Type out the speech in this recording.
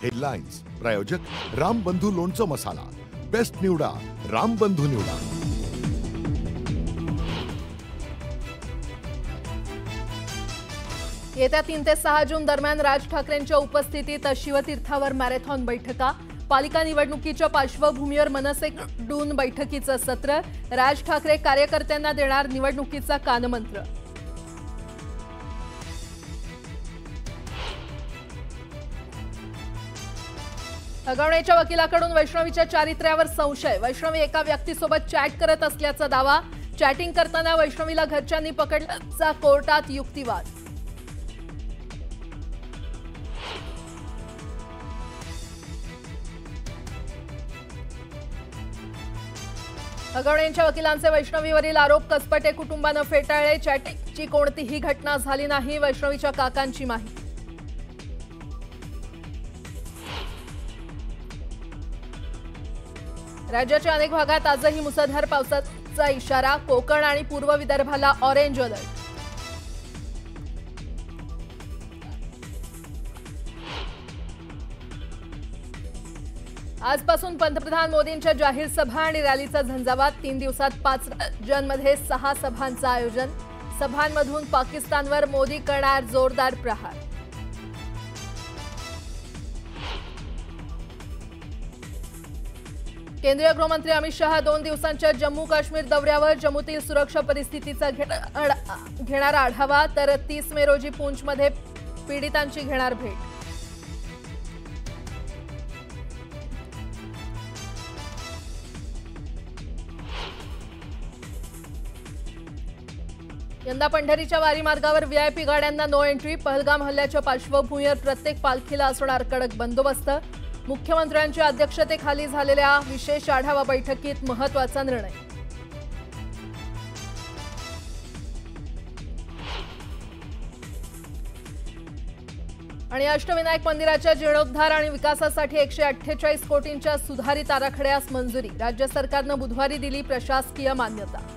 Headlines प्रायोजक रामबंधू लोणचं मसाला, best निवडा रामबंधू निवडा। येत्या 3 ते 6 जून दरम्यान राज ठाकरेंच्या उपस्थितीत शिवतीर्थावर मॅरेथॉन बैठका। पालिका निवडणुकीच्या पार्श्वभूमीवर मनसेकडून बैठकीचं सत्र। राज ठाकरे कार्यकर्त्यांना देणार निवडणुकीचा कानमंत्र। अगवणेच्या वकिलाकडून वैष्णवीच्या चारित्र्यावर संशय। वैष्णवी एका व्यक्तीसोबत चॅट करत असल्याचा दावा। चॅटिंग करताना वैष्णवीला घरच्यांनी पकडल्याचा कोर्टात युक्तिवाद। अगवणेंच्या वकिलांचे वैष्णवीवरील आरोप कसपटे कुटुंबानं फेटाळले। चॅटिंगची कोणतीही घटना झाली नाही, वैष्णवीच्या काकांची माहिती। राज्याच्या अनेक भागात आजही मुसळधार पावसाचा इशारा। कोकण आणि पूर्व विदर्भाला ऑरेंज अलर्ट। आजपासून पंतप्रधान मोदींच्या जाहीर सभा आणि रॅलीचा झंझावात। 3 दिवसात 5 राज्यांमध्ये 6 सभांचं आयोजन। सभांमधून पाकिस्तानवर मोदी करणार जोरदार प्रहार। केंद्रीय गृहमंत्री अमित शहा 2 दिवसांच्या जम्मू काश्मीर दौऱ्यावर। जम्मूतील सुरक्षा परिस्थितीचा घेणार आढावा, तर 30 मे रोजी पूंछमध्ये पीडितांची घेणार भेट। यंदा पंढरीच्या वारी मार्गावर व्हीआयपी गाड्यांना नो एंट्री। पहलगाम हल्ल्याच्या पार्श्वभूमीवर प्रत्येक पालखीला असणार कडक बंदोबस्त। मुख्यमंत्र्यांच्या अध्यक्षतेखाली झालेल्या विशेष आढावा बैठकीत महत्त्वाचा निर्णय। आणि अष्टविनायक मंदिराच्या जीर्णोद्धार आणि विकासासाठी 148 कोटींच्या सुधारित आराखड्यास मंजुरी। राज्य सरकारनं बुधवारी दिली प्रशासकीय मान्यता।